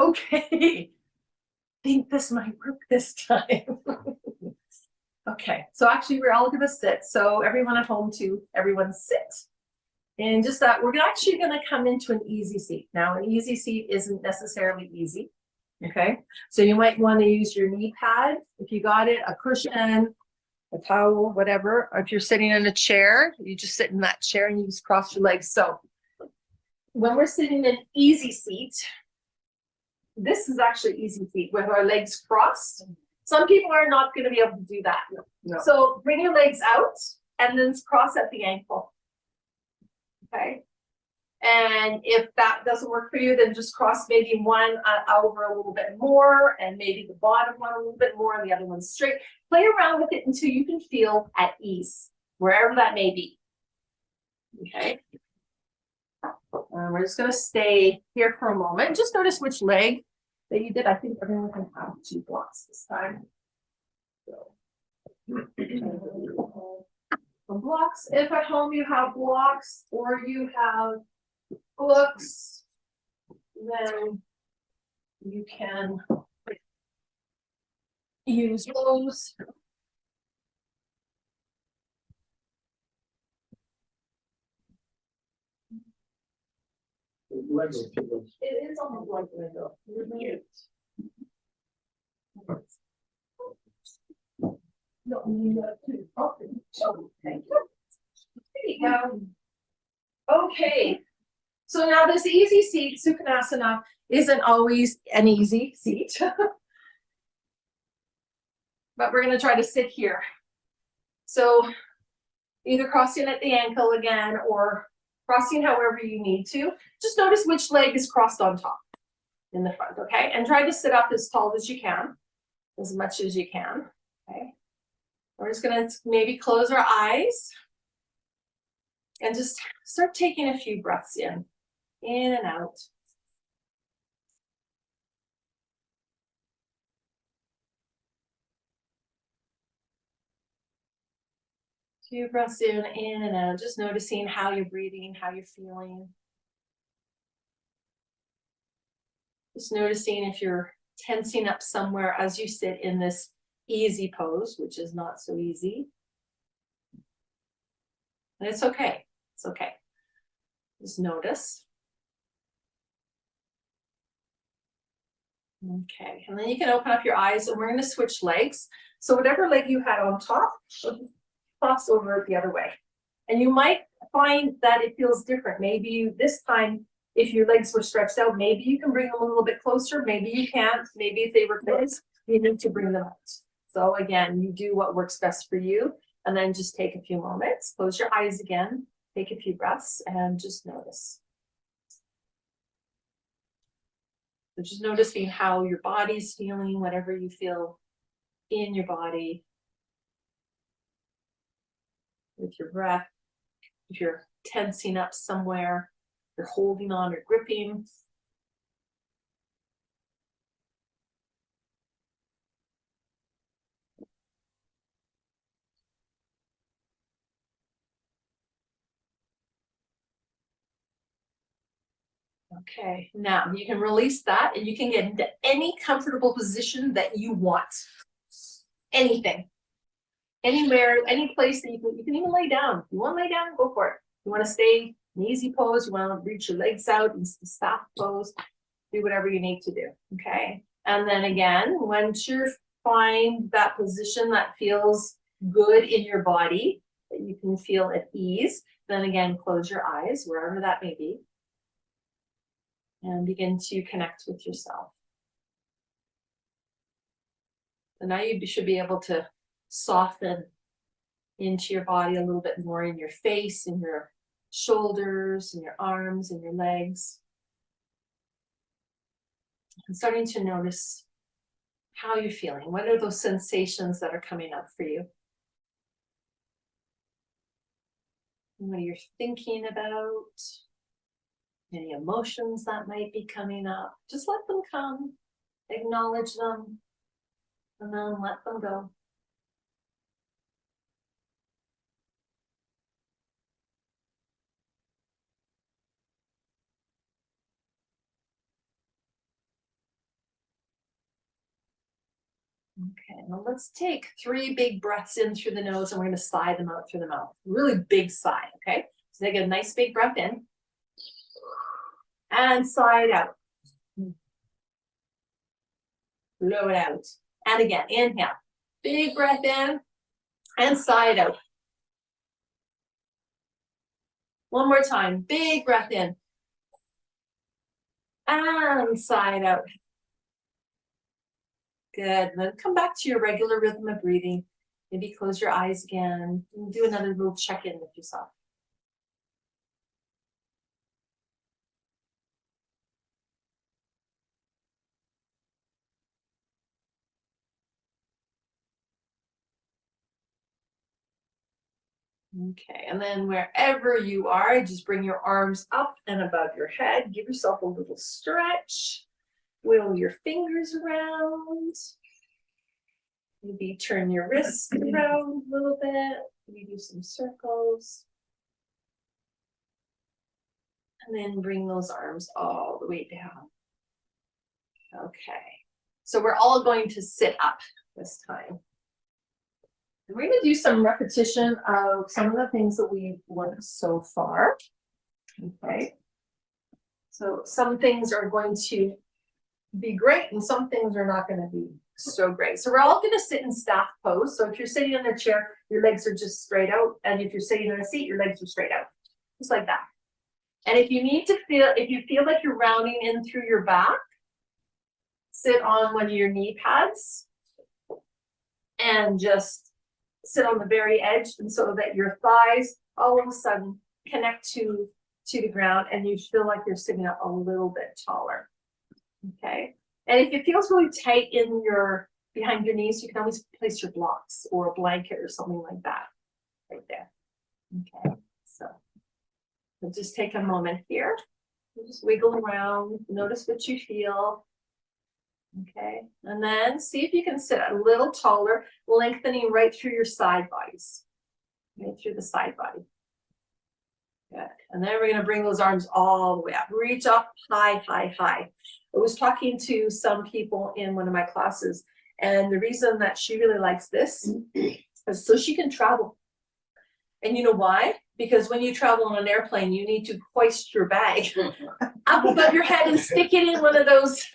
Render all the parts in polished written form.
Okay. Think this might work this time. Okay, so actually we're all gonna sit. So everyone at home too, everyone sit. And just that we're actually gonna come into an easy seat. Now an easy seat isn't necessarily easy. Okay, so you might want to use your knee pad if you got it, a cushion, a towel, whatever. Or if you're sitting in a chair, you just sit in that chair and you just cross your legs. So when we're sitting in easy seat, this is actually easy seat with our legs crossed. Some people are not going to be able to do that. No. So bring your legs out and then cross at the ankle. Okay. And if that doesn't work for you, then just cross maybe one over a little bit more and maybe the bottom one a little bit more and the other one straight. Play around with it until you can feel at ease, wherever that may be. Okay. We're just going to stay here for a moment. Just notice which leg that you did. I think everyone can have 2 blocks this time. So. Blocks. If at home you have blocks or you have books, then you can use those. It is almost like Lego. No, you got to. Oh, thank you. There you go. Okay. So now this easy seat, Sukhanasana, isn't always an easy seat. But we're going to try to sit here. So either crossing at the ankle again or crossing however you need to. Just notice which leg is crossed on top in the front, okay? And try to sit up as tall as you can, as much as you can, okay? We're just going to maybe close our eyes and just start taking a few breaths in and out. Few breaths in and out, just noticing how you're breathing, how you're feeling. Just noticing if you're tensing up somewhere as you sit in this easy pose, which is not so easy. And it's okay. It's okay. Just notice. Okay, and then you can open up your eyes and we're going to switch legs. So whatever leg you had on top, cross over the other way. And you might find that it feels different. Maybe you, this time, if your legs were stretched out, maybe you can bring them a little bit closer. Maybe you can't. Maybe if they were closed, you need to bring them out. So again, you do what works best for you. And then just take a few moments. Close your eyes again. Take a few breaths and just notice. So just noticing how your body's feeling, whatever you feel in your body. With your breath, if you're tensing up somewhere, you're holding on or gripping. Okay, now you can release that and you can get into any comfortable position that you want. Anything. Anywhere, any place that you can even lay down. If you want to lay down, go for it. You want to stay in easy pose, you want to reach your legs out in staff pose, do whatever you need to do, okay? And then again, once you find that position that feels good in your body, that you can feel at ease, then again, close your eyes, wherever that may be, and begin to connect with yourself. So now you should be able to soften into your body a little bit more in your face, in your shoulders, in your arms, in your legs. And starting to notice how you're feeling. What are those sensations that are coming up for you? What you're thinking about? Any emotions that might be coming up? Just let them come, acknowledge them, and then let them go. Okay, now let's take 3 big breaths in through the nose and we're gonna sigh them out through the mouth. Really big sigh, okay? So take a nice big breath in. And sigh it out. Blow it out. And again, inhale. Big breath in and sigh it out. One more time, big breath in. And sigh it out. Good, and then come back to your regular rhythm of breathing. Maybe close your eyes again and do another little check-in with yourself. Okay, and then wherever you are, just bring your arms up and above your head. Give yourself a little stretch. Wiggle your fingers around. Maybe turn your wrists around a little bit. Maybe do some circles. And then bring those arms all the way down. Okay, so we're all going to sit up this time. And we're going to do some repetition of some of the things that we've learned so far. Okay, so some things are going to be great and some things are not going to be so great. So we're all going to sit in staff pose. So if you're sitting in a chair, your legs are just straight out. And if you're sitting in a seat, your legs are straight out. Just like that. And if you need to feel, if you feel like you're rounding in through your back, sit on one of your knee pads and just sit on the very edge, and so that your thighs all of a sudden connect to the ground and you feel like you're sitting up a little bit taller. Okay, and if it feels really tight in your behind your knees, you can always place your blocks or a blanket or something like that right there. Okay, so we'll just take a moment here. We'll just wiggle around, notice what you feel. Okay, and then see if you can sit a little taller, lengthening right through your side bodies, right through the side body. Good, and then we're going to bring those arms all the way up. Reach up high, high, high. I was talking to some people in one of my classes, and the reason that she really likes this is so she can travel. And you know why? Because when you travel on an airplane, you need to hoist your bag up above your head and stick it in one of those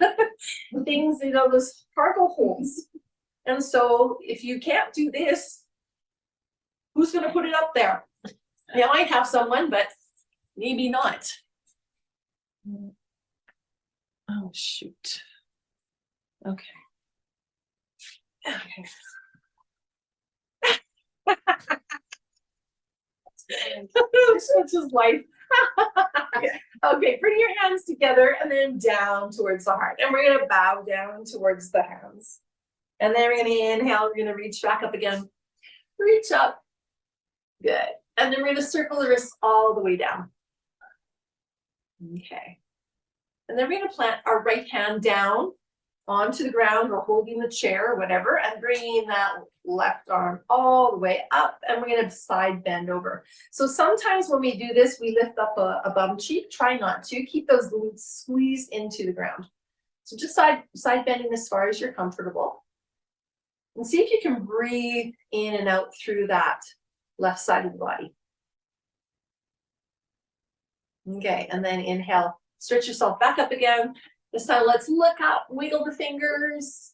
things, you know, those cargo holds. And so if you can't do this, who's going to put it up there? You might have someone, but maybe not. Oh, shoot. Okay. Okay. This is life. Okay, bring your hands together and then down towards the heart. And we're going to bow down towards the hands. And then we're going to inhale. We're going to reach back up again. Reach up. Good. And then we're going to circle the wrists all the way down. Okay. And then we're going to plant our right hand down onto the ground or holding the chair or whatever, and bringing that left arm all the way up, and we're going to side bend over. So sometimes when we do this, we lift up a bum cheek. Try not to. Keep those glutes squeezed into the ground. So just side bending as far as you're comfortable. And see if you can breathe in and out through that left side of the body. Okay, and then inhale. Stretch yourself back up again. This time, let's look up, wiggle the fingers,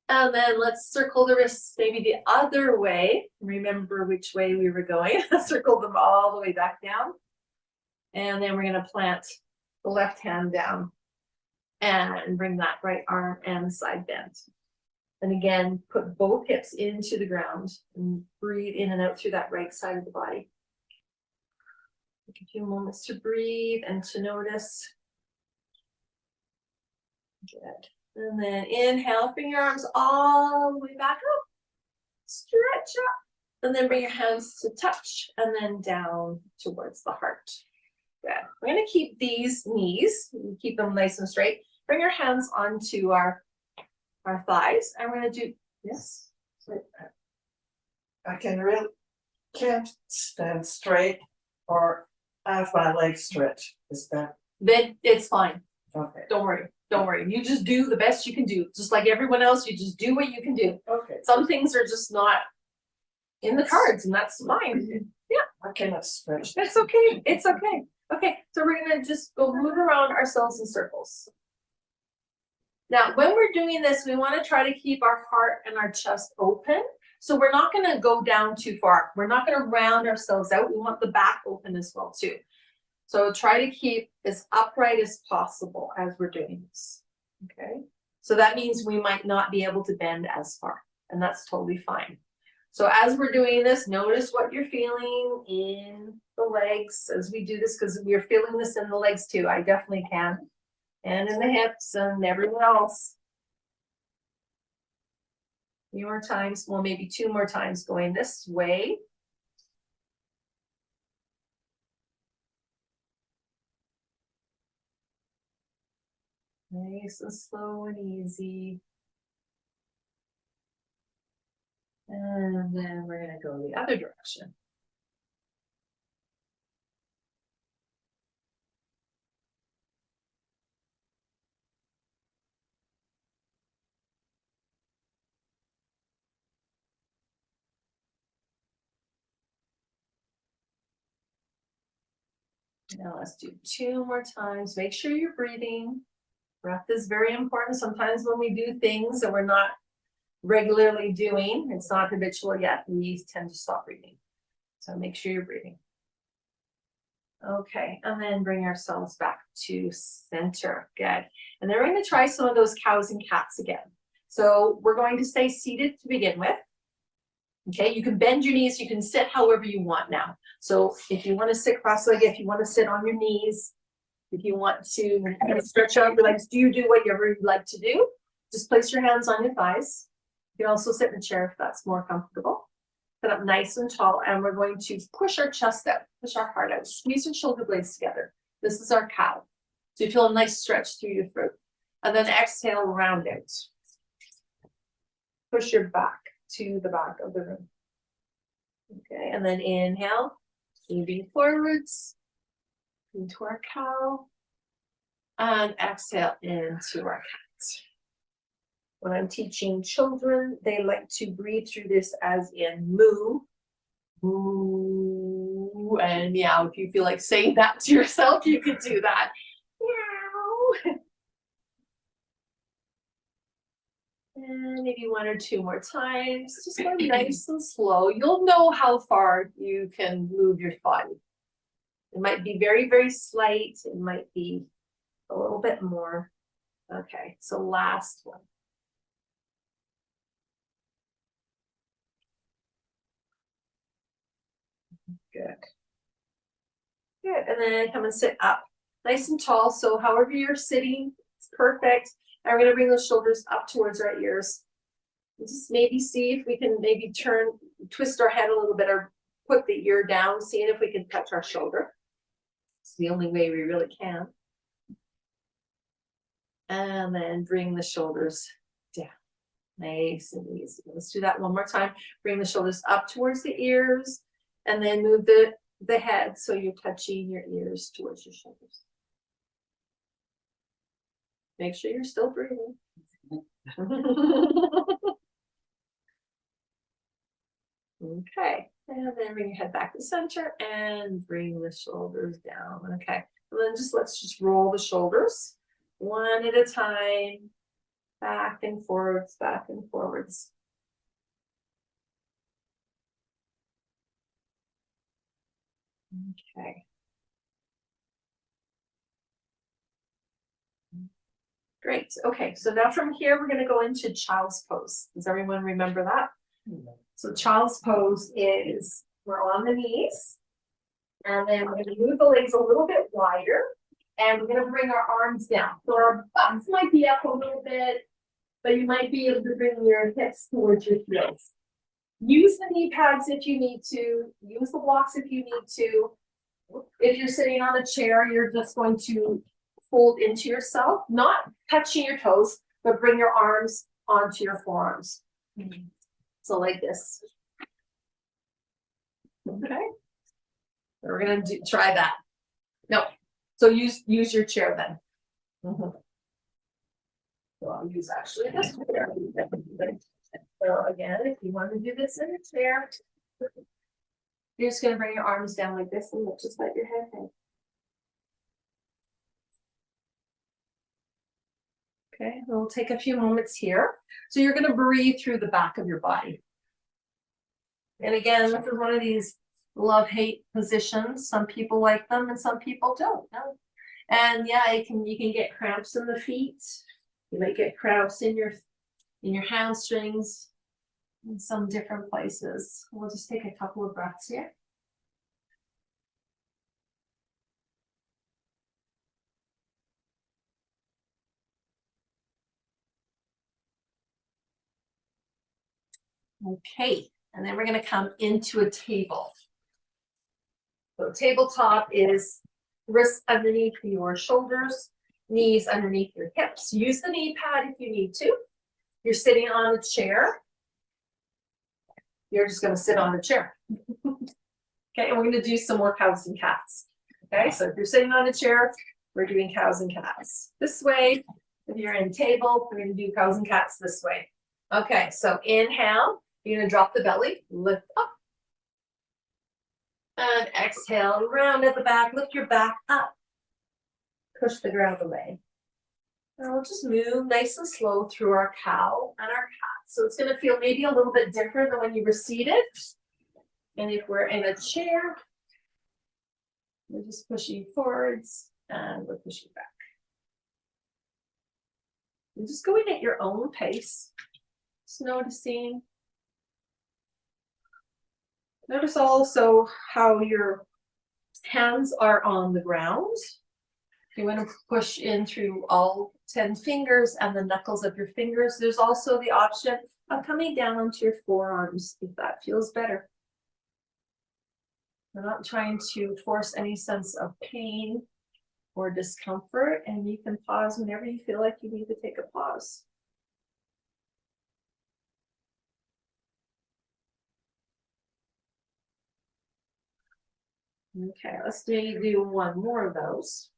and then let's circle the wrists maybe the other way. Remember which way we were going. Circle them all the way back down. And then we're going to plant the left hand down and bring that right arm and side bend. And again, put both hips into the ground and breathe in and out through that right side of the body. Take a few moments to breathe and to notice. Good. And then inhale, bring your arms all the way back up. Stretch up. And then bring your hands to touch and then down towards the heart. Good. We're going to keep these knees, keep them nice and straight. Bring your hands onto our thighs. And we're going to do this. I can't stand straight or have my legs stretch. Is that Then it's fine. okay? Don't worry. Don't worry, you just do the best you can do. Just like everyone else, you just do what you can do. Okay. Some things are just not in the cards, and that's fine. I cannot stretch. It's okay, it's okay. Okay, so we're gonna just go move around ourselves in circles. Now, when we're doing this, we wanna try to keep our heart and our chest open. So we're not gonna go down too far. We're not gonna round ourselves out. We want the back open as well too. So try to keep as upright as possible as we're doing this, okay? So that means we might not be able to bend as far, and that's totally fine. So as we're doing this, notice what you're feeling in the legs as we do this, because we're feeling this in the legs too. I definitely can. And in the hips and everywhere else. A few more times, well, maybe 2 more times going this way. Nice and slow and easy. And then we're gonna go the other direction. Now let's do 2 more times. Make sure you're breathing. Breath is very important. Sometimes when we do things that we're not regularly doing, it's not habitual yet, we tend to stop breathing. So make sure you're breathing. Okay, and then bring ourselves back to center. Good. And then we're going to try some of those cows and cats again. So we're going to stay seated to begin with. Okay, you can bend your knees, you can sit however you want now. So if you want to sit cross-legged, if you want to sit on your knees, if you want to stretch out your legs, do whatever you'd like to do. Just place your hands on your thighs. You can also sit in a chair if that's more comfortable. Sit up nice and tall, and we're going to push our chest out, push our heart out, squeeze your shoulder blades together. This is our cow. So you feel a nice stretch through your throat. And then exhale, round out. Push your back to the back of the room. Okay, and then inhale, moving forwards into our cow. And exhale into our cat. When I'm teaching children, they like to breathe through this as in moo, moo, and meow. If you feel like saying that to yourself, you could do that. Meow. And maybe 1 or 2 more times. Just go nice and slow. You'll know how far you can move your body. It might be very, very slight. It might be a little bit more. Okay, so last one. Good. Good, and then come and sit up, nice and tall. So however you're sitting, it's perfect. And we're gonna bring those shoulders up towards our ears. And just maybe see if we can maybe twist our head a little bit or put the ear down, seeing if we can touch our shoulder. It's the only way we really can. And then bring the shoulders down, nice and easy. Let's do that one more time. Bring the shoulders up towards the ears, and then move the head so you're touching your ears towards your shoulders. Make sure you're still breathing. Okay, and then bring your head back to center and bring the shoulders down. Okay, and then let's just roll the shoulders one at a time, back and forwards, back and forwards. Okay. Great. Okay, so now from here, we're going to go into child's pose. Does everyone remember that? So child's pose is we're on the knees, and then we're going to move the legs a little bit wider, and we're going to bring our arms down. So our butts might be up a little bit, but you might be able to bring your hips towards your heels. Use the knee pads if you need to. Use the blocks if you need to. If you're sitting on a chair, you're just going to fold into yourself, not touching your toes, but bring your arms onto your forearms. So like this. Okay. We're gonna try that. No. So use your chair then. So I'll use actually this chair. So again, if you want to do this in a chair, you're just gonna bring your arms down like this and just let your head hang. Okay, we'll take a few moments here. So you're gonna breathe through the back of your body. And again, this is one of these love-hate positions. Some people like them and some people don't. No. And yeah, you can get cramps in the feet. You might get cramps in your hamstrings in some different places. We'll just take a couple of breaths here. Okay, and then we're going to come into a table. So tabletop is wrists underneath your shoulders, knees underneath your hips. Use the knee pad if you need to. You're sitting on a chair. You're just going to sit on a chair. Okay, and we're going to do some more cows and cats. Okay, so if you're sitting on a chair, we're doing cows and cats this way. If you're in table, we're going to do cows and cats this way. Okay, so inhale, you're going to drop the belly, lift up. And exhale, round at the back, lift your back up. Push the ground away. And we'll just move nice and slow through our cow and our cat. So it's going to feel maybe a little bit different than when you were seated. And if we're in a chair, we're just pushing forwards and we're pushing back. You're just going at your own pace. Just noticing. Notice also how your hands are on the ground. You want to push in through all 10 fingers and the knuckles of your fingers. There's also the option of coming down onto your forearms if that feels better. We're not trying to force any sense of pain or discomfort, and you can pause whenever you feel like you need to take a pause. Okay, let's do one more of those.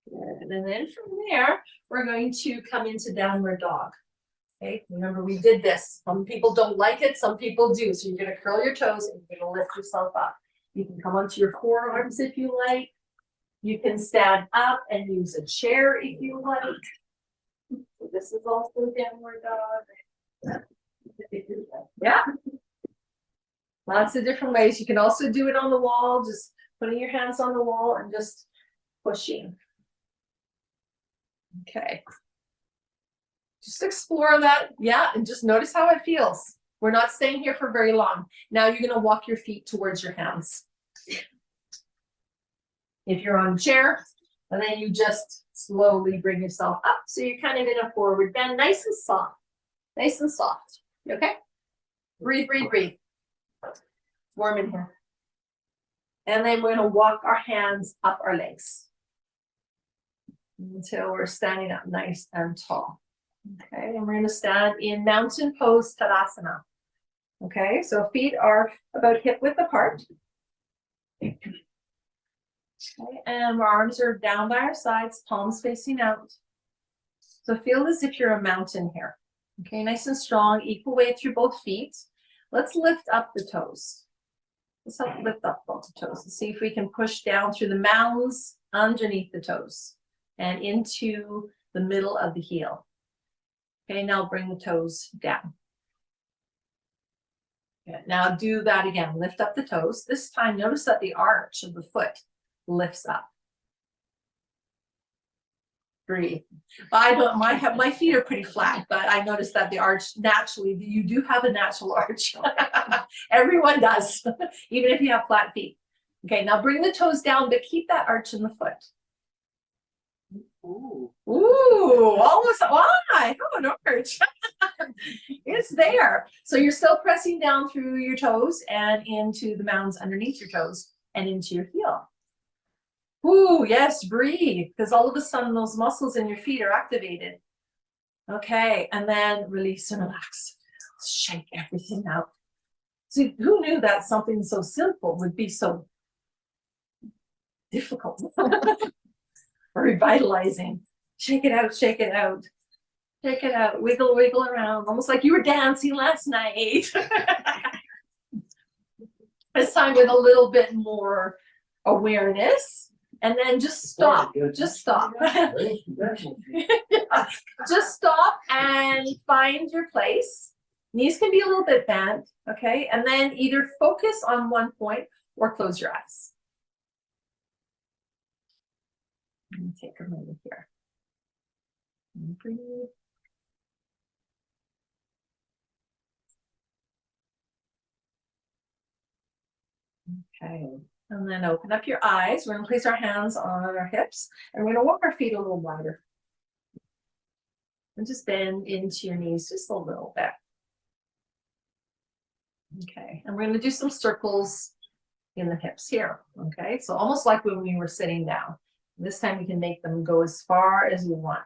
Good. And then from there, we're going to come into downward dog. Okay, remember we did this. Some people don't like it, some people do. So you're going to curl your toes and you're going to lift yourself up. You can come onto your forearms if you like. You can stand up and use a chair if you like. So this is also downward dog. Yeah. Lots of different ways. You can also do it on the wall, just putting your hands on the wall and just pushing. Okay. Just explore that. Yeah, and just notice how it feels. We're not staying here for very long. Now you're going to walk your feet towards your hands. If you're on a chair, and then you just slowly bring yourself up. So you're kind of in a forward bend, nice and soft. Nice and soft. Okay? Breathe, breathe, breathe. It's warm in here. And then we're going to walk our hands up our legs until we're standing up nice and tall. Okay, and we're going to stand in mountain pose Tadasana. Okay, so feet are about hip width apart. Okay, and our arms are down by our sides, palms facing out. So feel as if you're a mountain here. Okay, nice and strong, equal weight through both feet. Let's lift up the toes. Let's help lift up both the toes and see if we can push down through the mounds underneath the toes and into the middle of the heel. Okay, now bring the toes down. Good. Now do that again. Lift up the toes. This time, notice that the arch of the foot lifts up. Breathe. My feet are pretty flat, but I noticed that the arch naturally, you do have a natural arch. Everyone does, even if you have flat feet. Okay, now bring the toes down, but keep that arch in the foot. Ooh, almost, why? Oh, an arch. It's there. So you're still pressing down through your toes and into the mounds underneath your toes and into your heel. Ooh, yes, breathe, because all of a sudden those muscles in your feet are activated. Okay, and then release and relax. Shake everything out. See, who knew that something so simple would be so difficult? Revitalizing. Shake it out, shake it out. Shake it out, wiggle, wiggle around, almost like you were dancing last night. This time with a little bit more awareness, and then just stop, just stop. Just stop and find your place. Knees can be a little bit bent, okay? And then either focus on one point or close your eyes. Let me take a moment here. And breathe. Okay, and then open up your eyes. We're gonna place our hands on our hips, and we're gonna walk our feet a little wider. And just bend into your knees just a little bit. Okay, and we're gonna do some circles in the hips here, okay? So almost like when we were sitting down. This time we can make them go as far as we want.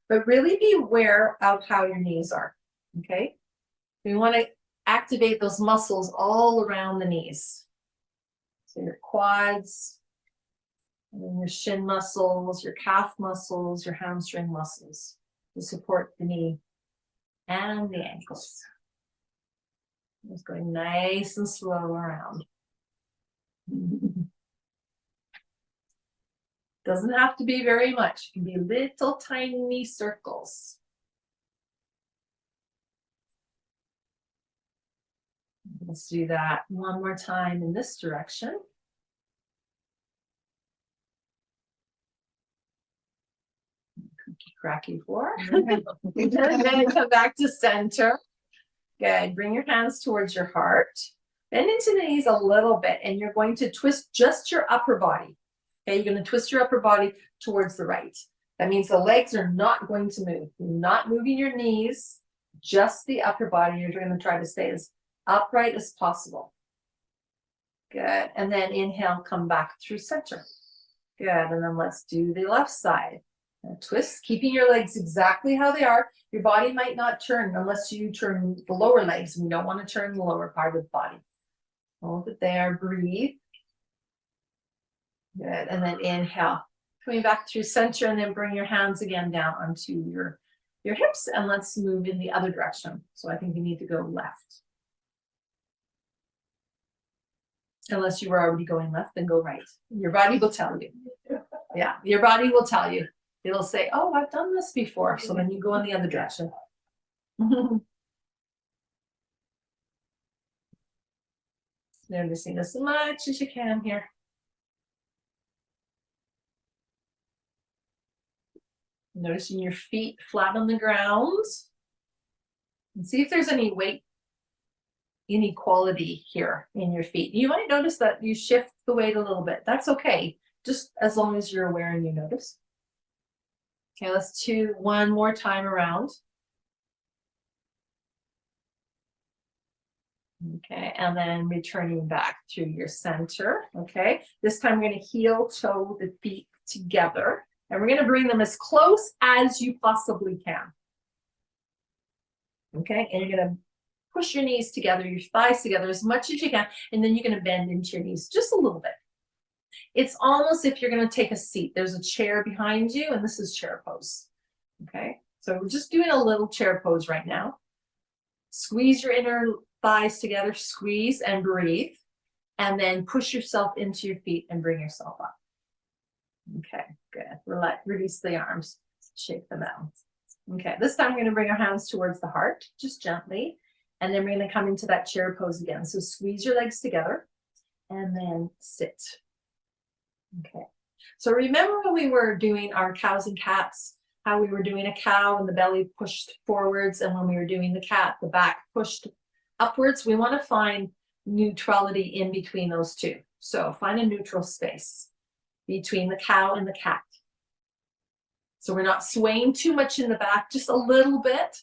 But really be aware of how your knees are, okay? We wanna activate those muscles all around the knees. So your quads, and then your shin muscles, your calf muscles, your hamstring muscles to support the knee and the ankles. Just going nice and slow around. Doesn't have to be very much. It can be little tiny circles. Let's do that one more time in this direction. Cookie cracky floor. And then come back to center. Good. Bring your hands towards your heart. Bend into the knees a little bit, and you're going to twist just your upper body. Okay, you're going to twist your upper body towards the right. That means the legs are not going to move. You're not moving your knees, just the upper body. You're going to try to stay as upright as possible. Good. And then inhale, come back through center. Good. And then let's do the left side. And twist, keeping your legs exactly how they are. Your body might not turn unless you turn the lower legs. We don't want to turn the lower part of the body. Hold it there, breathe. Good, and then inhale. Coming back through center, and then bring your hands again down onto your hips, and let's move in the other direction. So I think you need to go left. Unless you were already going left, then go right. Your body will tell you. Yeah, your body will tell you. It'll say, oh, I've done this before. So then you go in the other direction. Noticing as much as you can here. Noticing your feet flat on the ground. And see if there's any weight inequality here in your feet. You might notice that you shift the weight a little bit. That's okay, just as long as you're aware and you notice. Okay, let's do one more time around. Okay, and then returning back to your center. Okay, this time we're going to heel toe the feet together, and we're going to bring them as close as you possibly can. Okay, and you're going to push your knees together, your thighs together as much as you can, and then you're going to bend into your knees just a little bit. It's almost if you're going to take a seat. There's a chair behind you, and this is chair pose. Okay, so we're just doing a little chair pose right now. Squeeze your inner thighs together, squeeze and breathe, and then push yourself into your feet and bring yourself up. Okay, good. Release the arms, shake them out. Okay, this time we're going to bring our hands towards the heart, just gently, and then we're going to come into that chair pose again. So squeeze your legs together and then sit. Okay, so remember when we were doing our cows and cats, how we were doing a cow and the belly pushed forwards, and when we were doing the cat, the back pushed upwards. We want to find neutrality in between those two. So find a neutral space between the cow and the cat. So we're not swaying too much in the back, just a little bit.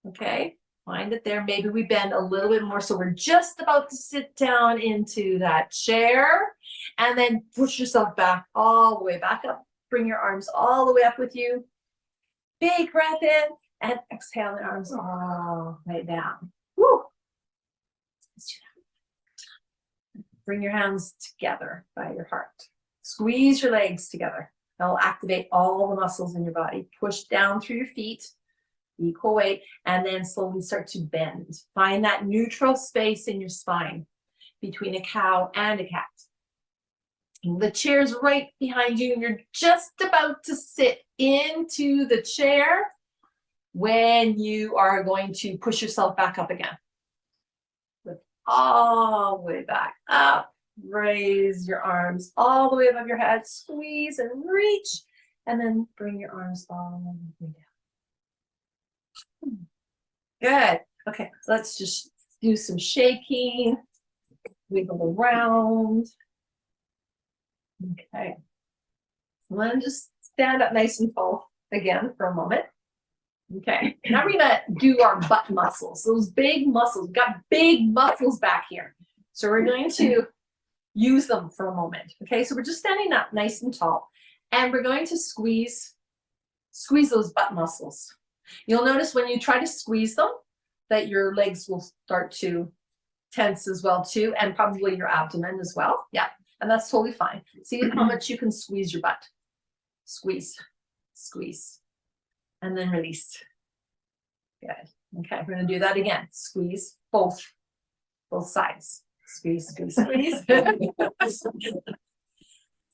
Okay, find it there. Maybe we bend a little bit more. So we're just about to sit down into that chair, and then push yourself back all the way back up. Bring your arms all the way up with you. Big breath in, and exhale the arms all the way down. Woo. Let's do Bring your hands together by your heart. Squeeze your legs together. That will activate all the muscles in your body. Push down through your feet, equal weight, and then slowly start to bend. Find that neutral space in your spine between a cow and a cat. The chair's right behind you, and you're just about to sit into the chair when you are going to push yourself back up again. Lift all the way back up. Raise your arms all the way above your head. Squeeze and reach, and then bring your arms all the way down. Good. Okay, let's just do some shaking. Wiggle around. Okay. I'm gonna just stand up nice and tall again for a moment. Okay, now we're gonna do our butt muscles. Those big muscles, we've got big muscles back here. So we're going to use them for a moment. Okay, so we're just standing up nice and tall, and we're going to squeeze those butt muscles. You'll notice when you try to squeeze them that your legs will start to tense as well too, and probably your abdomen as well. Yeah, and that's totally fine. See how much you can squeeze your butt. Squeeze, squeeze, and then release. Good. Okay, we're gonna do that again. Squeeze both sides. Squeeze, squeeze, squeeze.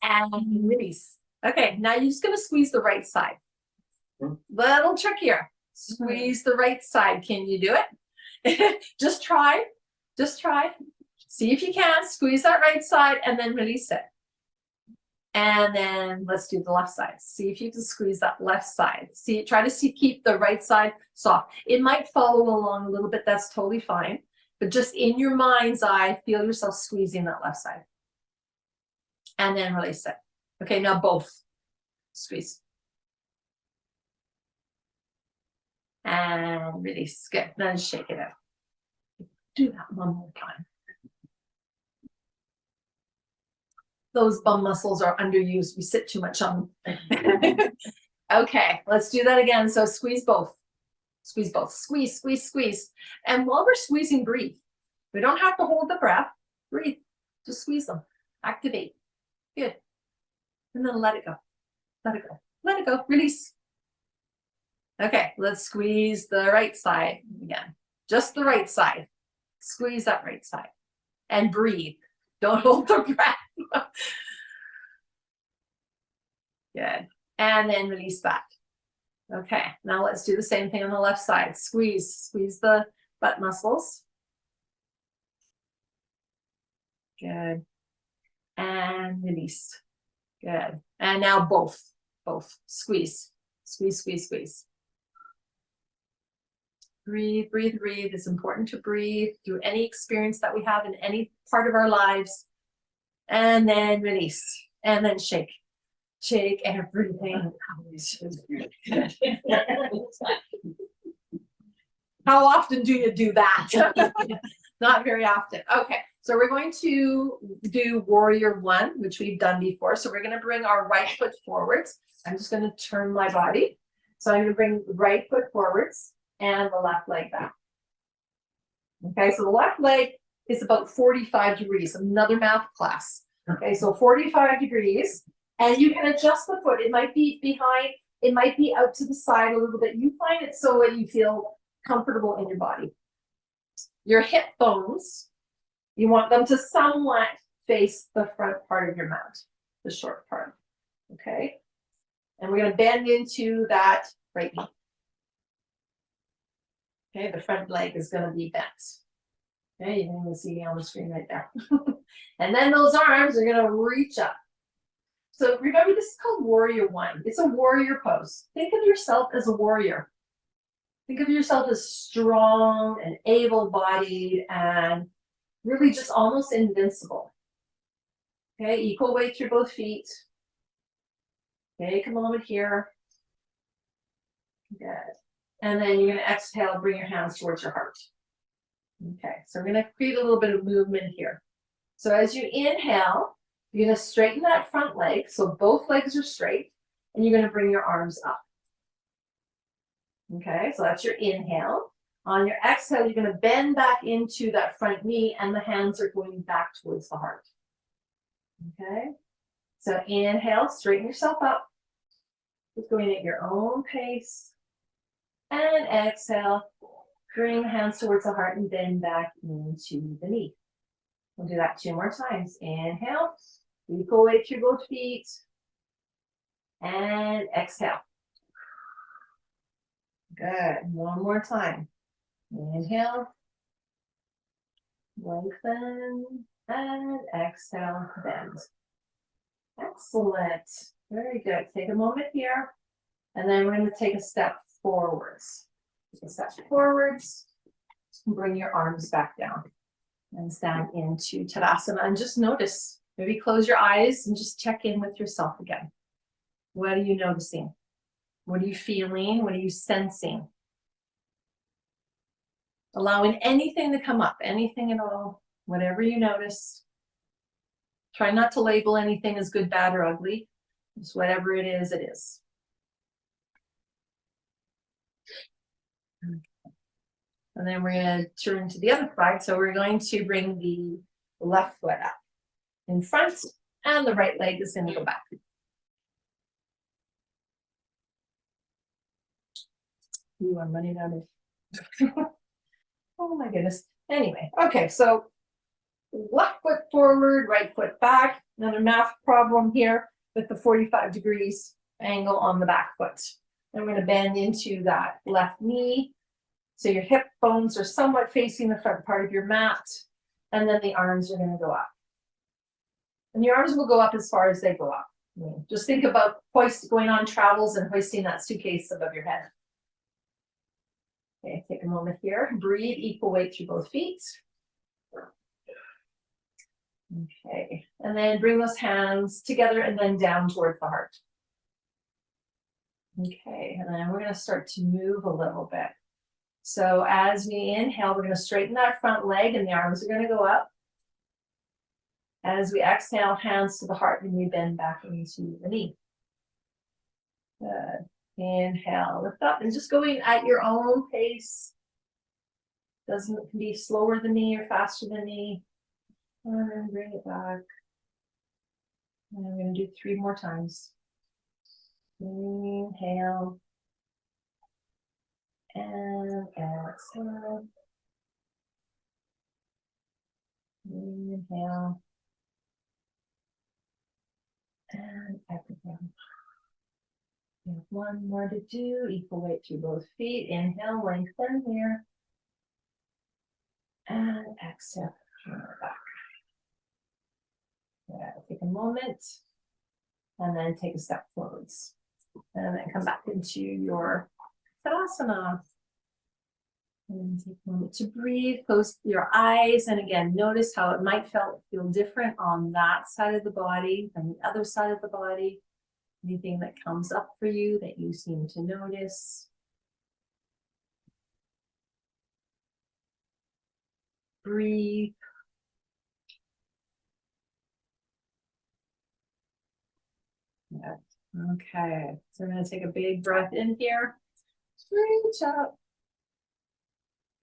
And release. Okay, now you're just gonna squeeze the right side. Little trickier. Squeeze the right side. Can you do it? Just try. Just try. See if you can. Squeeze that right side and then release it. And then let's do the left side. See if you can squeeze that left side. See, try to keep the right side soft. It might follow along a little bit. That's totally fine. But just in your mind's eye, feel yourself squeezing that left side. And then release it. Okay, now both. Squeeze. And release. Good. Now just shake it out. Do that one more time. Those bum muscles are underused. We sit too much on them. Okay, let's do that again. So squeeze both. Squeeze both. Squeeze, squeeze, squeeze. And while we're squeezing, breathe. We don't have to hold the breath. Breathe. Just squeeze them. Activate. Good. And then let it go. Let it go. Let it go. Release. Okay, let's squeeze the right side again. Just the right side. Squeeze that right side. And breathe. Don't hold the breath. Good. And then release that. Okay, now let's do the same thing on the left side. Squeeze. Squeeze the butt muscles. Good. And release. Good. And now both. Both. Squeeze. Squeeze, squeeze, squeeze. Breathe, breathe, breathe. It's important to breathe through any experience that we have in any part of our lives. And then release. And then shake. Shake everything out. How often do you do that? Not very often. Okay, so we're going to do warrior one, which we've done before. So we're going to bring our right foot forwards. I'm just going to turn my body. So I'm going to bring the right foot forwards and the left leg back. Okay, so the left leg is about 45 degrees, another math class. Okay, so 45 degrees, and you can adjust the foot. It might be behind, it might be out to the side a little bit. You find it so that you feel comfortable in your body. Your hip bones, you want them to somewhat face the front part of your mat, the short part. Okay, and we're going to bend into that right knee. Okay, the front leg is going to be bent. Okay, you can even see on the screen right there. And then those arms are going to reach up. So remember, this is called warrior one. It's a warrior pose. Think of yourself as a warrior. Think of yourself as strong and able-bodied and really just almost invincible. Okay, equal weight through both feet. Take a moment here. Good. And then you're going to exhale, bring your hands towards your heart. Okay, so we're going to create a little bit of movement here. So as you inhale, you're going to straighten that front leg, so both legs are straight, and you're going to bring your arms up. Okay, so that's your inhale. On your exhale, you're gonna bend back into that front knee and the hands are going back towards the heart. Okay, so inhale, straighten yourself up. Just going at your own pace. And exhale, bring the hands towards the heart and bend back into the knee. We'll do that 2 more times. Inhale, equal weight through both feet. And exhale. Good. 1 more time. Inhale, lengthen, and exhale, bend. Excellent. Very good. Take a moment here, and then we're going to take a step forwards. Take a step forwards. Bring your arms back down and stand into Tadasana. And just notice, maybe close your eyes and just check in with yourself again. What are you noticing? What are you feeling? What are you sensing? Allowing anything to come up, anything at all, whatever you notice. Try not to label anything as good, bad, or ugly. Just whatever it is, it is. And then we're going to turn to the other side. So we're going to bring the left foot up in front, and the right leg is going to go back. You are running out of. Oh my goodness. Anyway, okay, so left foot forward, right foot back. Another math problem here with the 45 degrees angle on the back foot. And we're going to bend into that left knee. So your hip bones are somewhat facing the front part of your mat. And then the arms are going to go up. And your arms will go up as far as they go up. Just think about going on travels and hoisting that suitcase above your head. Okay, take a moment here. Breathe, equal weight through both feet. Okay, and then bring those hands together and then down towards the heart. Okay, and then we're going to start to move a little bit. So as we inhale, we're going to straighten that front leg and the arms are going to go up. As we exhale, hands to the heart and we bend back into the knee. Good. Inhale, lift up, and just going at your own pace. Doesn't be slower than me or faster than me. And then bring it back. And I'm going to do 3 more times. Inhale. And exhale. Inhale. And exhale. We have 1 more to do. Equal weight through both feet. Inhale, lengthen here. And exhale. Bring it back. Yeah, take a moment. And then take a step forwards. And then come back into your Tadasana. And take a moment to breathe. Close your eyes. And again, notice how it might feel different on that side of the body than the other side of the body. Anything that comes up for you that you seem to notice. Breathe. Yeah. Okay, so we're going to take a big breath in here. Reach up.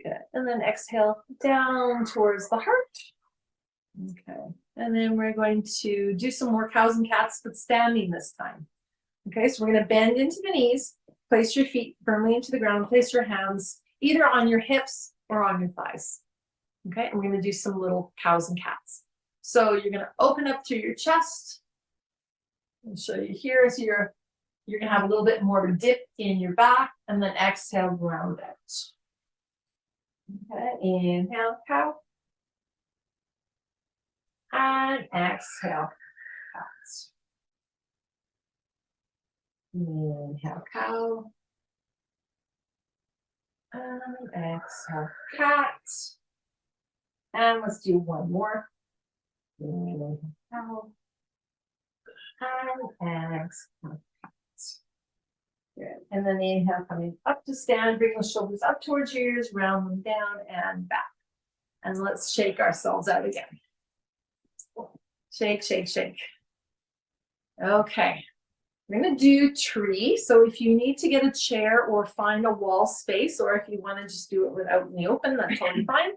Good. And then exhale down towards the heart. Okay. And then we're going to do some more cows and cats, but standing this time. Okay, so we're going to bend into the knees, place your feet firmly into the ground, place your hands either on your hips or on your thighs. Okay, and we're going to do some little cows and cats. So you're going to open up through your chest. I'll show you here as you're going to have a little bit more of a dip in your back, and then exhale, round out. Okay, inhale, cow. And exhale, cat. Inhale, cow. And exhale, cat. And let's do 1 more. Inhale, cow. And exhale, cat. Good. And then the inhale coming up to stand, bring the shoulders up towards your ears, round them down and back. And let's shake ourselves out again. Shake, shake, shake. Okay. We're gonna do tree. So if you need to get a chair or find a wall space, or if you want to just do it without in the open, that's totally fine.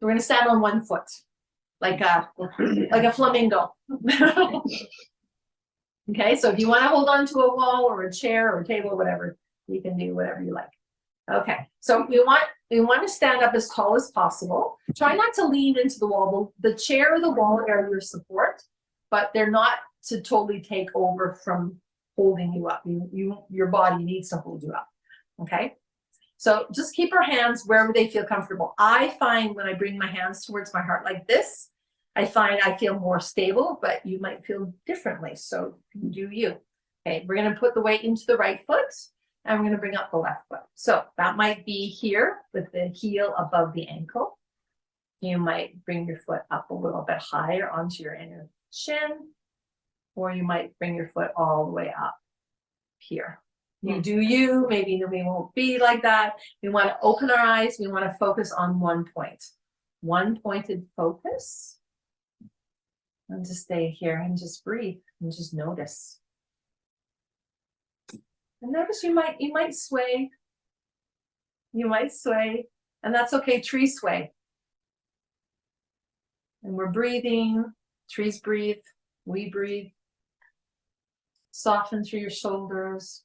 We're gonna stand on one foot, like a flamingo. Okay, so if you want to hold on to a wall or a chair or a table, whatever, you can do whatever you like. Okay, so we want to stand up as tall as possible. Try not to lean into the wall. The chair or the wall are your support, but they're not to totally take over from holding you up. Your body needs to hold you up. Okay, so just keep your hands wherever they feel comfortable. I find when I bring my hands towards my heart like this, I find I feel more stable, but you might feel differently. So do you. Okay, we're going to put the weight into the right foot and we're going to bring up the left foot. So that might be here with the heel above the ankle. You might bring your foot up a little bit higher onto your inner shin, or you might bring your foot all the way up here. You do you, maybe we won't be like that. We want to open our eyes. We want to focus on one point. One pointed focus. And just stay here and just breathe and just notice. And notice you might sway. You might sway, and that's okay. Trees sway. And we're breathing. Trees breathe. We breathe. Soften through your shoulders.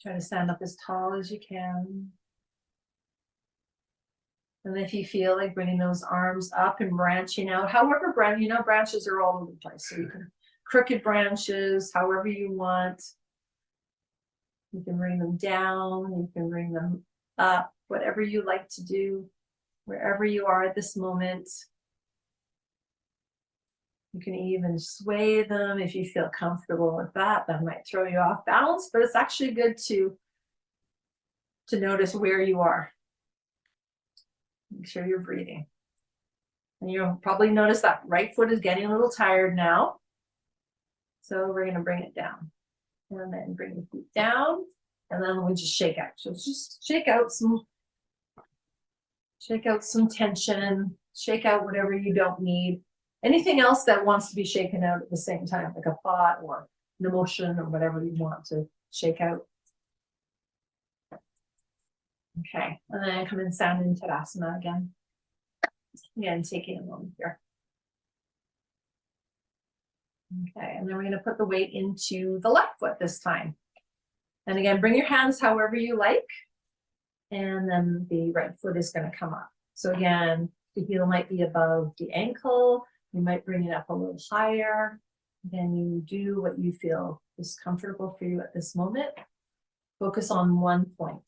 Try to stand up as tall as you can. And if you feel like bringing those arms up and branching out, however, branches are all over the place. So you can crooked branches, however you want. You can bring them down, you can bring them up, whatever you like to do, wherever you are at this moment. You can even sway them if you feel comfortable with that. That might throw you off balance, but it's actually good to notice where you are. Make sure you're breathing. And you'll probably notice that right foot is getting a little tired now. So we're going to bring it down. And then bring the feet down. And then we just shake out. So just shake out some tension. Shake out whatever you don't need. Anything else that wants to be shaken out at the same time, like a thought or an emotion or whatever you want to shake out. Okay, and then come and stand in Tadasana again. Again, taking a moment here. Okay, and then we're going to put the weight into the left foot this time. And again, bring your hands however you like. And then the right foot is going to come up. So again, the heel might be above the ankle. You might bring it up a little higher. Then you do what you feel is comfortable for you at this moment. Focus on one point,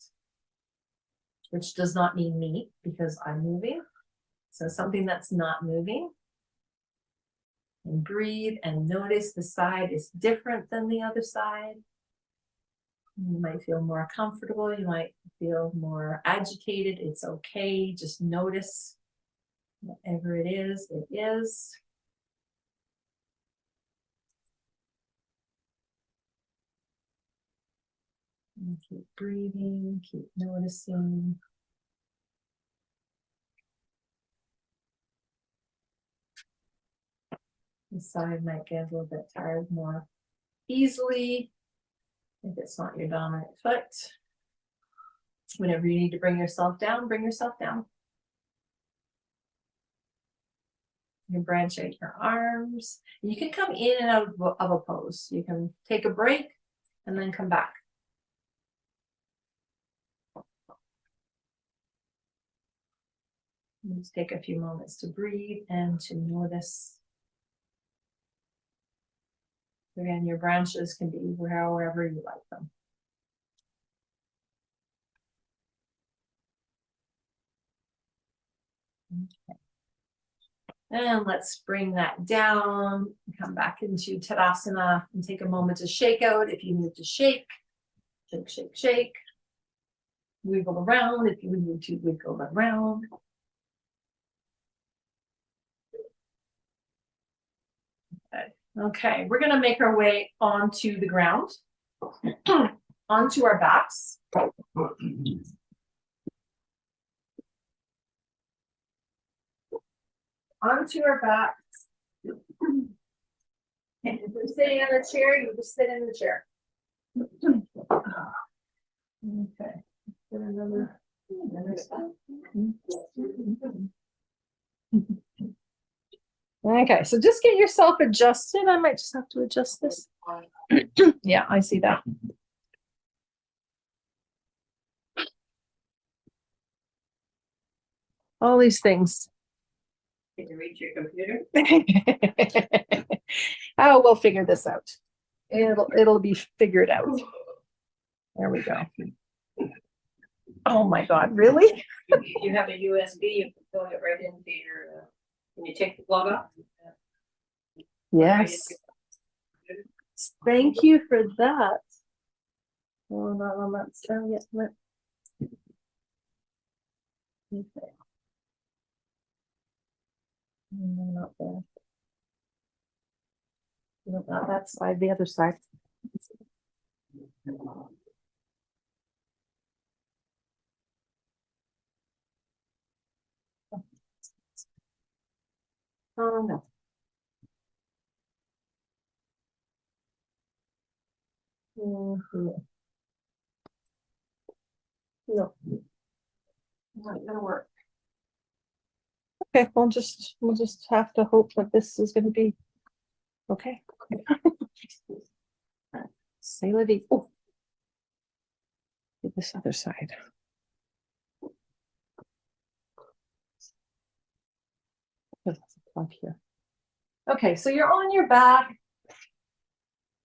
which does not mean me because I'm moving. So something that's not moving. And breathe and notice the side is different than the other side. You might feel more comfortable. You might feel more agitated. It's okay. Just notice whatever it is, it is. And keep breathing, keep noticing. The side might get a little bit tired more easily if it's not your dominant foot. Whenever you need to bring yourself down, bring yourself down. You can branch out your arms. You can come in and out of a pose. You can take a break and then come back. Just take a few moments to breathe and to notice. Again, your branches can be wherever you like them. Okay. And let's bring that down, come back into Tadasana and take a moment to shake out if you need to shake. Shake, shake, shake. Wiggle around if you need to wiggle around. Okay, we're going to make our way onto the ground, onto our backs. Onto our backs. If you're sitting in a chair, you just sit in the chair. Okay. Get another. Okay, so just get yourself adjusted. I might just have to adjust this. Yeah, I see that. All these things. Can you reach your computer? Oh, we'll figure this out. It'll be figured out. There we go. Oh my God, really? You have a USB, you can plug it right into your, can you take the plug off? Yes. Thank you for that. Oh, not on that style yet. Okay. No, not there. No, not that side, the other side. Oh, no. Mhm. No. Not gonna work. Okay, we'll just have to hope that this is gonna be okay. Say la vie. Oh. Get this other side. There's a plug here. Okay, so you're on your back.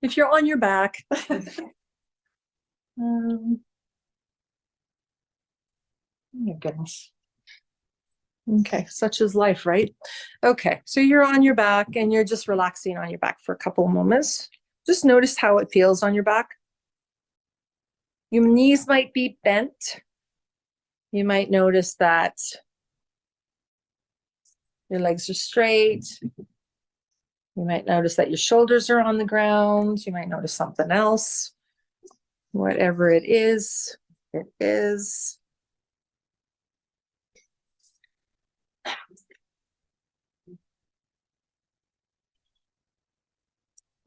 If you're on your back. Oh my goodness. Okay, such is life, right? Okay, so you're on your back and you're just relaxing on your back for a couple of moments. Just notice how it feels on your back. Your knees might be bent. You might notice that your legs are straight. You might notice that your shoulders are on the ground. You might notice something else. Whatever it is, it is.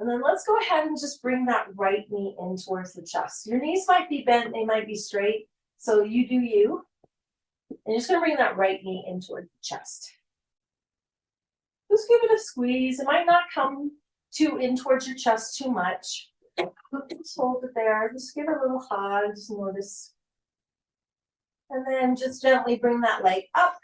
And then let's go ahead and just bring that right knee in towards the chest. Your knees might be bent, they might be straight. So you do you. And you're just gonna bring that right knee in towards the chest. Just give it a squeeze. It might not come in towards your chest too much. Just hold it there. Just give it a little hug. Just notice. And then just gently bring that leg up.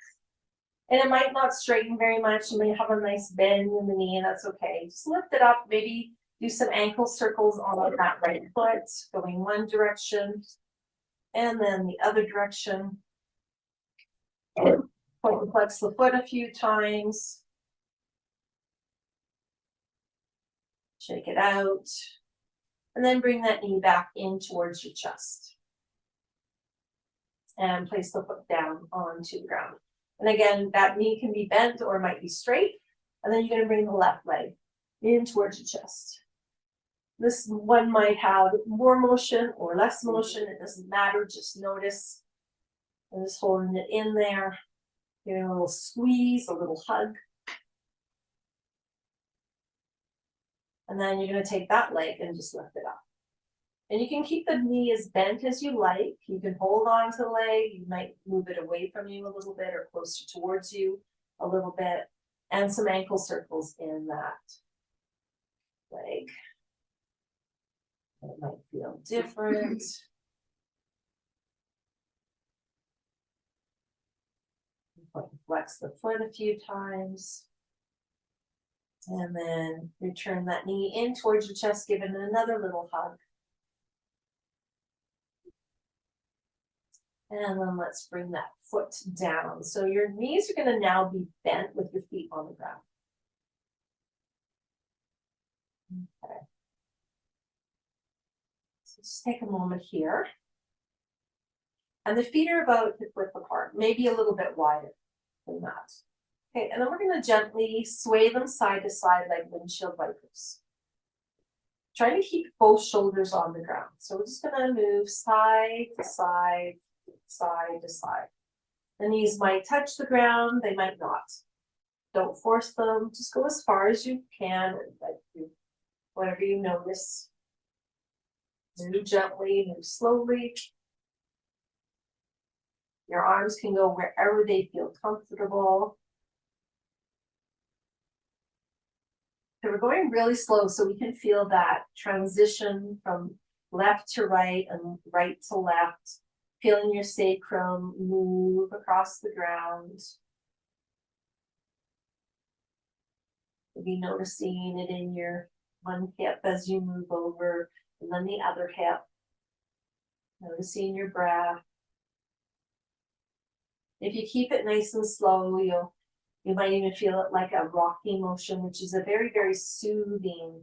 And it might not straighten very much. You may have a nice bend in the knee, and that's okay. Just lift it up. Maybe do some ankle circles on that right foot, going one direction and then the other direction. Flex the foot a few times. Shake it out. And then bring that knee back in towards your chest. And place the foot down onto the ground. And again, that knee can be bent or it might be straight. And then you're going to bring the left leg in towards your chest. This one might have more motion or less motion. It doesn't matter. Just notice. And just holding it in there. Giving a little squeeze, a little hug. And then you're going to take that leg and just lift it up. And you can keep the knee as bent as you like. You can hold on to the leg. You might move it away from you a little bit or closer towards you a little bit. And some ankle circles in that leg. It might feel different. Flex the foot a few times. And then return that knee in towards your chest, give it another little hug. And then let's bring that foot down. So your knees are going to now be bent with your feet on the ground. Okay. So just take a moment here. And the feet are about hip width apart, maybe a little bit wider than that. Okay, and then we're going to gently sway them side to side like windshield wipers. Try to keep both shoulders on the ground. So we're just going to move side to side, side to side. The knees might touch the ground, they might not. Don't force them, just go as far as you can. whatever you notice. Move gently, move slowly. Your arms can go wherever they feel comfortable. So we're going really slow so we can feel that transition from left to right and right to left. Feeling your sacrum move across the ground. Maybe noticing it in your one hip as you move over, and then the other hip. Noticing your breath. If you keep it nice and slow, you might even feel it like a rocking motion, which is a very, very soothing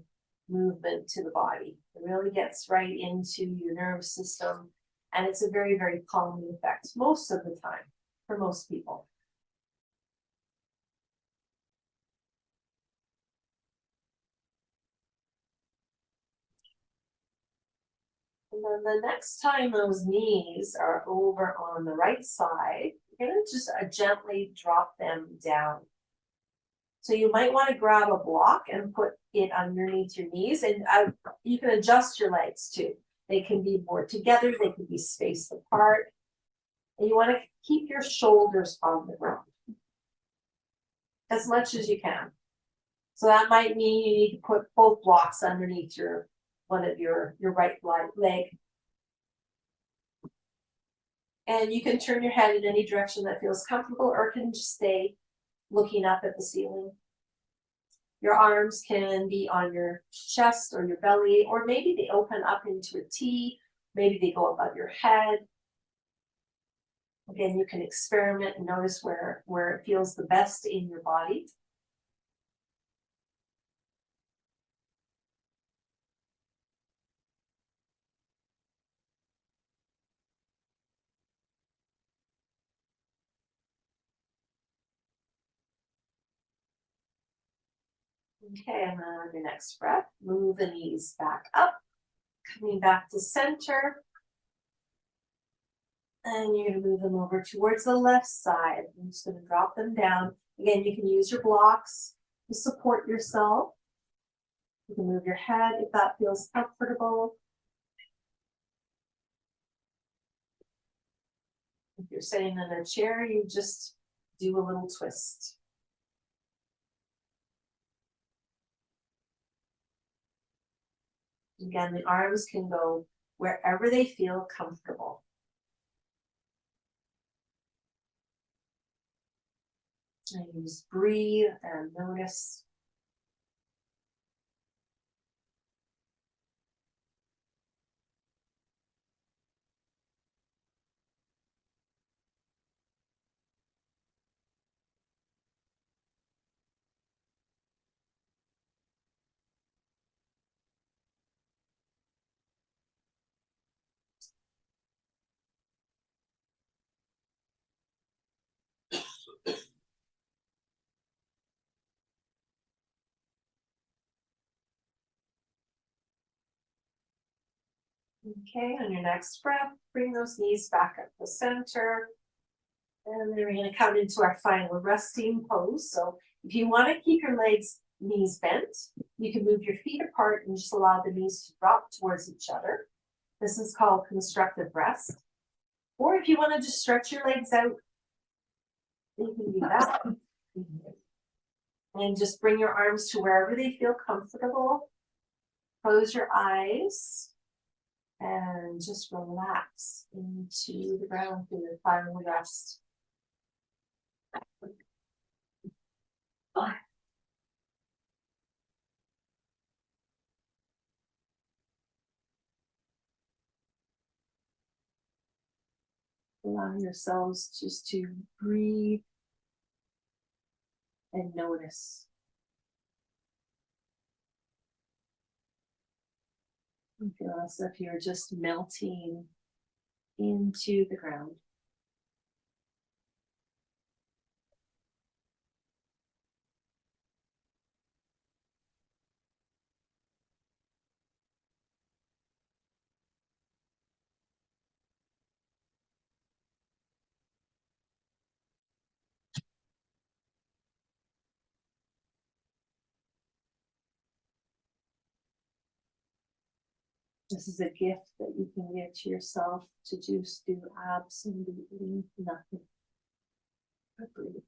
movement to the body. It really gets right into your nervous system, and it's a very, very calming effect most of the time for most people. And then the next time those knees are over on the right side, you're gonna just gently drop them down. So you might want to grab a block and put it underneath your knees, and you can adjust your legs too. They can be more together, they can be spaced apart. And you want to keep your shoulders on the ground as much as you can. So that might mean you need to put both blocks underneath one of your right leg. And you can turn your head in any direction that feels comfortable, or it can just stay looking up at the ceiling. Your arms can be on your chest or your belly, or maybe they open up into a T, maybe they go above your head. Again, you can experiment and notice where it feels the best in your body. Okay, and then on your next breath, move the knees back up, coming back to center. And you're going to move them over towards the left side. I'm just going to drop them down. Again, you can use your blocks to support yourself. You can move your head if that feels comfortable. If you're sitting in a chair, you just do a little twist. Again, the arms can go wherever they feel comfortable. And you just breathe and notice. Okay, on your next breath, bring those knees back up the center. And then we're going to come into our final resting pose. So if you want to keep your knees bent, you can move your feet apart and just allow the knees to drop towards each other. This is called constructive rest. Or if you want to just stretch your legs out, you can do that. And just bring your arms to wherever they feel comfortable. Close your eyes. And just relax into the ground for your final rest. Allow yourselves just to breathe and notice. And feel as if you're just melting into the ground. This is a gift that you can give to yourself to just do absolutely nothing but breathe.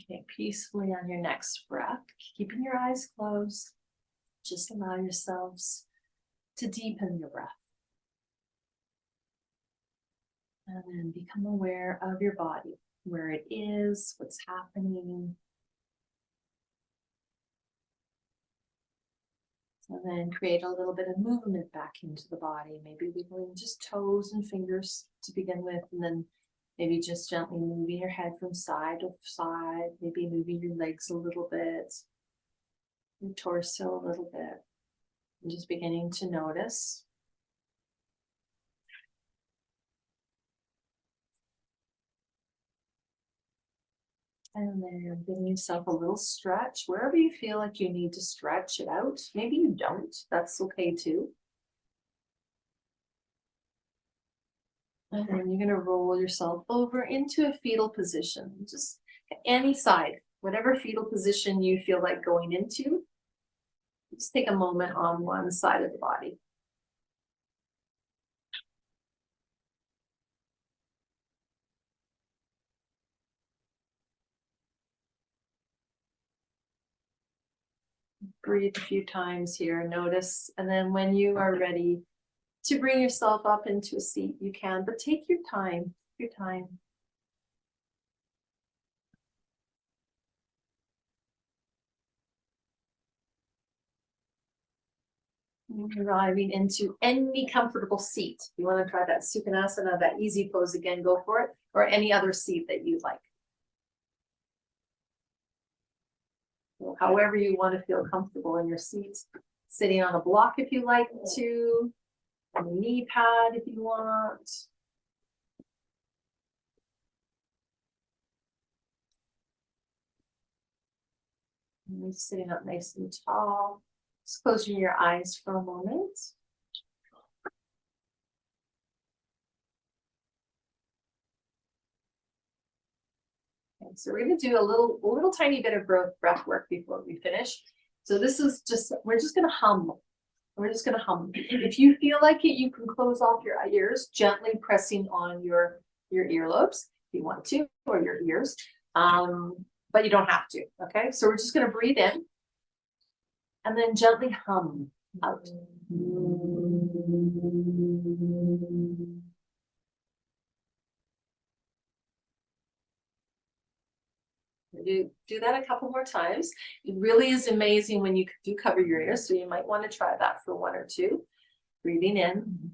Okay, peacefully on your next breath, keeping your eyes closed, just allow yourselves to deepen your breath. And then become aware of your body, where it is, what's happening. And then create a little bit of movement back into the body, maybe wiggling just toes and fingers to begin with, and then maybe just gently moving your head from side to side, maybe moving your legs a little bit, your torso a little bit, and just beginning to notice. And then giving yourself a little stretch, wherever you feel like you need to stretch it out. Maybe you don't, that's okay too. And then you're gonna roll yourself over into a fetal position, just any side, whatever fetal position you feel like going into. Just take a moment on one side of the body. Breathe a few times here, notice, and then when you are ready to bring yourself up into a seat, you can, but take your time, your time. Arriving into any comfortable seat. You want to try that Sukhanasana, that easy pose again, go for it, or any other seat that you like. So however you want to feel comfortable in your seat, sitting on a block if you like to, on a knee pad if you want. And sitting up nice and tall. Just closing your eyes for a moment. Okay, so we're going to do a little tiny bit of breath work before we finish. So this is just, we're just going to hum. We're just gonna hum. If you feel like it, you can close off your ears, gently pressing on your earlobes if you want to, or your ears. But you don't have to, okay? So we're just gonna breathe in and then gently hum out. Do that a couple more times. It really is amazing when you do cover your ears, so you might want to try that for 1 or 2. Breathing in.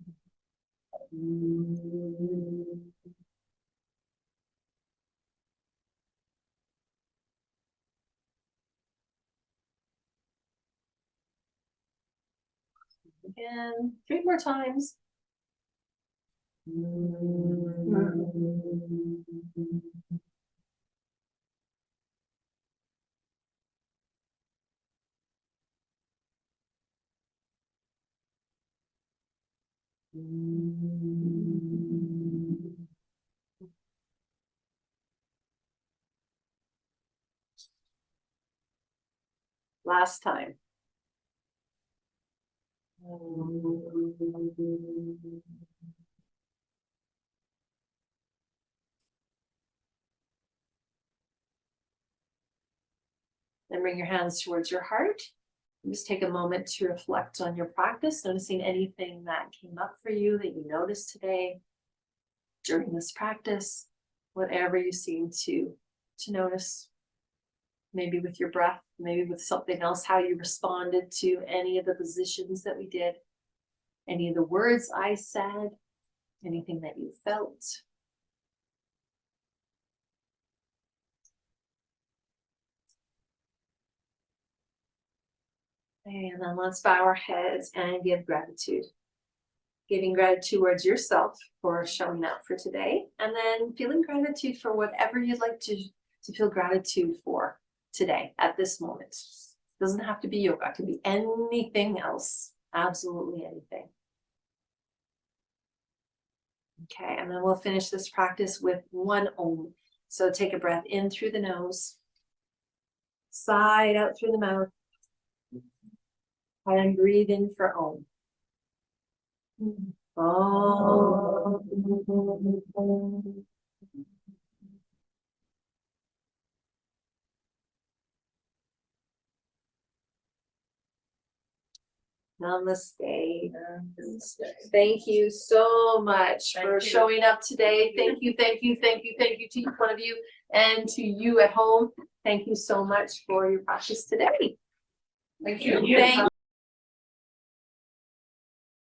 Again, 3 more times. Last time. Then bring your hands towards your heart. And just take a moment to reflect on your practice, noticing anything that came up for you that you noticed today during this practice, whatever you seem to notice. Maybe with your breath, maybe with something else, how you responded to any of the positions that we did, any of the words I said, anything that you felt. And then let's bow our heads and give gratitude. Giving gratitude towards yourself for showing up for today, and then feeling gratitude for whatever you'd like to feel gratitude for today at this moment. It doesn't have to be yoga, it can be anything else, absolutely anything. Okay, and then we'll finish this practice with 1 Om. So take a breath in through the nose, sigh out through the mouth, and breathe in for Om. Om. Namaste. Thank you so much for showing up today. Thank you to each one of you, and to you at home. Thank you so much for your practice today. Thank you. Thank